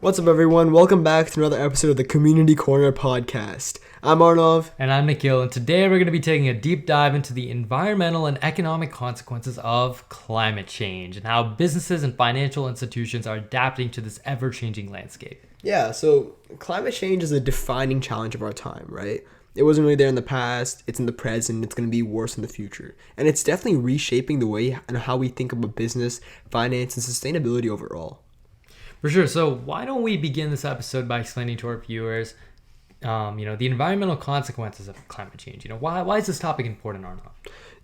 What's up, everyone? Welcome back to another episode of the Community Corner podcast. I'm Arnav. And I'm Nikhil, and today we're going to be taking a deep dive into the environmental and economic consequences of climate change and how businesses and financial institutions are adapting to this ever-changing landscape. Yeah, so climate change is a defining challenge of our time, right? It wasn't really there in the past, it's in the present, it's going to be worse in the future. And it's definitely reshaping the way and how we think about business, finance, and sustainability overall. For sure. So why don't we begin this episode by explaining to our viewers, the environmental consequences of climate change. Why is this topic important, Arnav?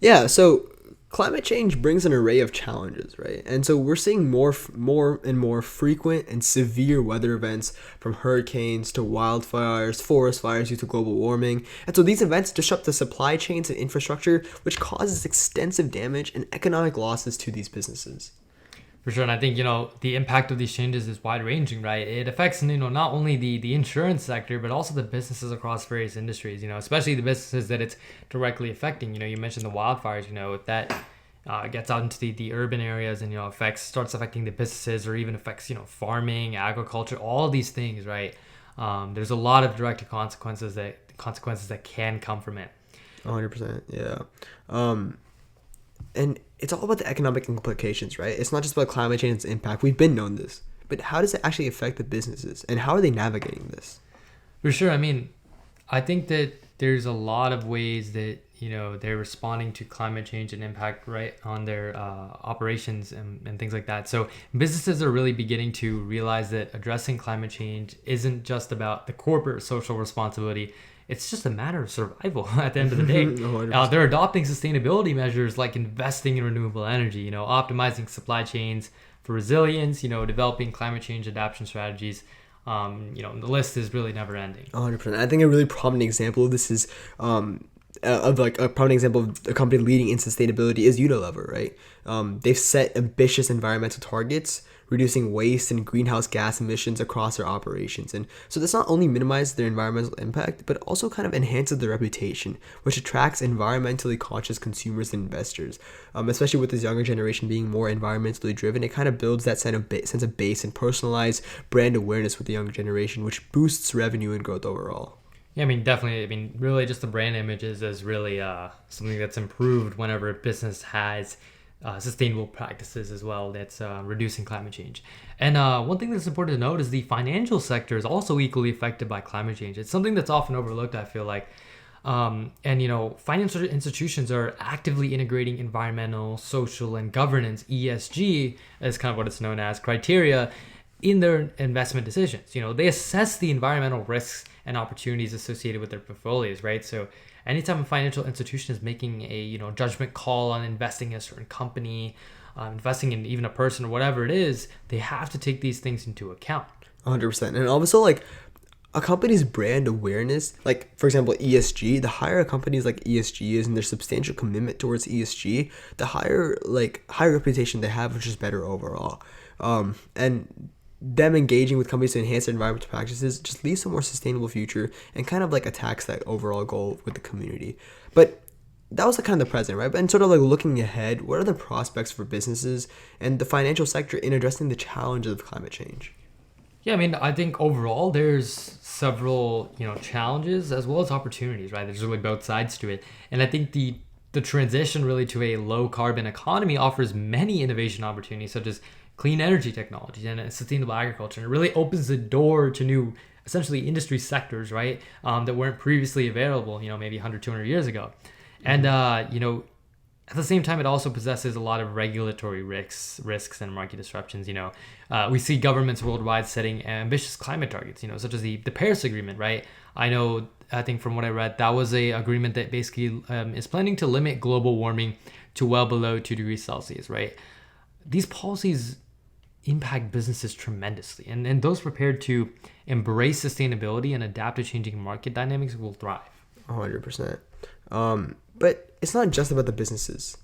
Yeah, so climate change brings an array of challenges, right? And so we're seeing more and more frequent and severe weather events, from hurricanes to wildfires, forest fires due to global warming. And so these events disrupt the supply chains and infrastructure, which causes extensive damage and economic losses to these businesses. For sure, and I think, the impact of these changes is wide-ranging, right? It affects, not only the insurance sector, but also the businesses across various industries, especially the businesses that it's directly affecting. You mentioned the wildfires, if that gets out into the urban areas and, starts affecting the businesses, or even affects, farming, agriculture, all these things, right? There's a lot of direct consequences that can come from it. 100%, yeah. And it's all about the economic implications, right? It's not just about climate change and its impact. We've been known this. But how does it actually affect the businesses? And how are they navigating this? For sure. I think that there's a lot of ways that, they're responding to climate change and impact, right, on their operations and things like that. So businesses are really beginning to realize that addressing climate change isn't just about the corporate social responsibility. It's just a matter of survival at the end of the day. They're adopting sustainability measures like investing in renewable energy, optimizing supply chains for resilience, developing climate change adaptation strategies. The list is really never ending. 100%. I think a really prominent example of this is a prominent example of a company leading in sustainability is Unilever, right? They've set ambitious environmental targets, reducing waste and greenhouse gas emissions across their operations. And so this not only minimizes their environmental impact, but also kind of enhances their reputation, which attracts environmentally conscious consumers and investors. Especially with this younger generation being more environmentally driven, it kind of builds that sense of base and personalized brand awareness with the younger generation, which boosts revenue and growth overall. Yeah, definitely. Really just the brand images is really something that's improved whenever a business has sustainable practices as well that's reducing climate change. And one thing that's important to note is the financial sector is also equally affected by climate change. It's something that's often overlooked, I feel like. Financial institutions are actively integrating environmental, social, and governance, ESG, as kind of what it's known as, criteria in their investment decisions. They assess the environmental risks and opportunities associated with their portfolios, right? So anytime a financial institution is making a judgment call on investing in a certain company, investing in even a person or whatever it is, they have to take these things into account. 100%. And also, a company's brand awareness, for example, ESG, the higher a company's ESG is and their substantial commitment towards ESG, the higher reputation they have, which is better overall. And them engaging with companies to enhance their environmental practices just leads to a more sustainable future and kind of attacks that overall goal with the community. But that was kind of the present, right? And sort of looking ahead, what are the prospects for businesses and the financial sector in addressing the challenges of climate change? Yeah, I think overall there's several, challenges as well as opportunities, right? There's really both sides to it. And I think the transition really to a low carbon economy offers many innovation opportunities, such as clean energy technologies and sustainable agriculture. And it really opens the door to new, essentially, industry sectors, right, that weren't previously available, maybe 100, 200 years ago. And, at the same time, it also possesses a lot of regulatory risks and market disruptions. We see governments worldwide setting ambitious climate targets, such as the Paris Agreement, right? I think from what I read, that was a agreement that basically is planning to limit global warming to well below 2 degrees Celsius, right? These policies impact businesses tremendously, and those prepared to embrace sustainability and adapt to changing market dynamics will thrive. 100%. But it's not just about the businesses.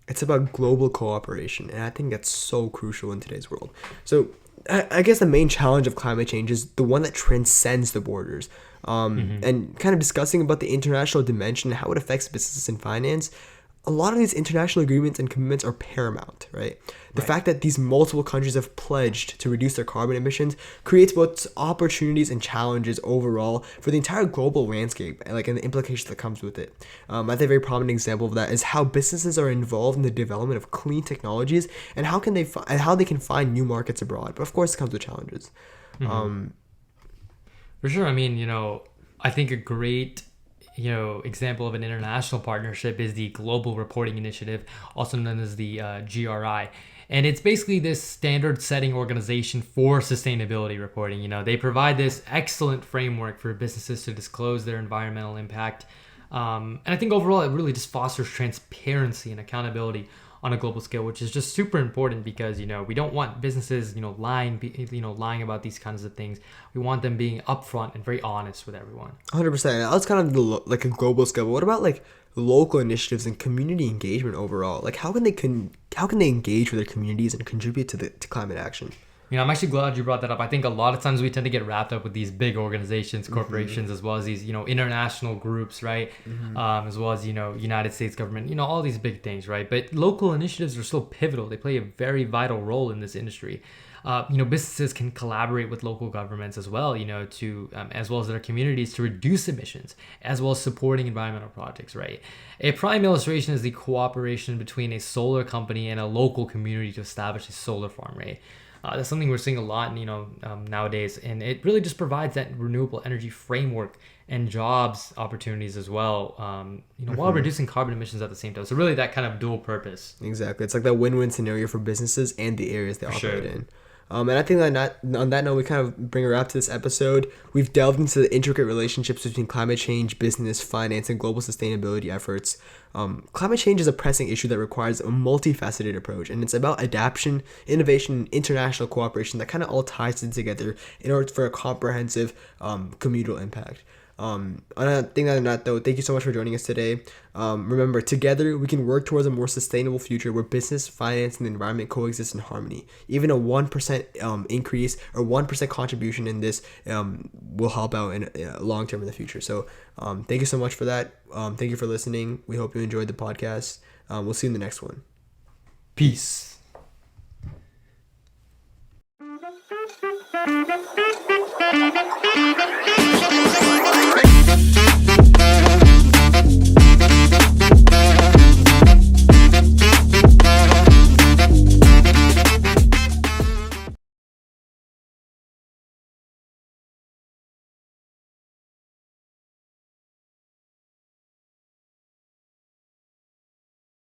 It's about global cooperation, and I think that's so crucial in today's world. So I guess the main challenge of climate change is the one that transcends the borders. And kind of discussing about the international dimension and how it affects business and finance. A lot of these international agreements and commitments are paramount, right? The Right. fact that these multiple countries have pledged to reduce their carbon emissions creates both opportunities and challenges overall for the entire global landscape, and like and the implications that comes with it. I think a very prominent example of that is how businesses are involved in the development of clean technologies and and how they can find new markets abroad. But of course, it comes with challenges. Um, For sure. I mean, I think a great, example of an international partnership is the Global Reporting Initiative, also known as the GRI. And it's basically this standard setting organization for sustainability reporting. They provide this excellent framework for businesses to disclose their environmental impact. And I think overall, it really just fosters transparency and accountability on a global scale, which is just super important because we don't want businesses lying about these kinds of things. We want them being upfront and very honest with everyone. 100%. That's kind of like a global scale. But what about like local initiatives and community engagement overall? Like how can they engage with their communities and contribute to climate action? I'm actually glad you brought that up. I think a lot of times we tend to get wrapped up with these big organizations, corporations, as well as these, international groups, right? As well as, United States government, all these big things, right? But local initiatives are still pivotal. They play a very vital role in this industry. Businesses can collaborate with local governments as well, to as well as their communities to reduce emissions, as well as supporting environmental projects, right? A prime illustration is the cooperation between a solar company and a local community to establish a solar farm, right? That's something we're seeing a lot, nowadays, and it really just provides that renewable energy framework and jobs opportunities as well, while reducing carbon emissions at the same time. So really, that kind of dual purpose. Exactly. It's like that win-win scenario for businesses and the areas they For operate sure. in. And I think on that note, we kind of bring a wrap to this episode. We've delved into the intricate relationships between climate change, business, finance, and global sustainability efforts. Climate change is a pressing issue that requires a multifaceted approach, and it's about adaptation, innovation, and international cooperation that kind of all ties it together in order for a comprehensive communal impact. On that though, thank you so much for joining us today. Remember, together we can work towards a more sustainable future where business, finance, and the environment coexist in harmony. Even a 1% increase or 1% contribution in this will help out in long term in the future. So thank you so much for that. Thank you for listening. We hope you enjoyed the podcast. We'll see you in the next one. Peace.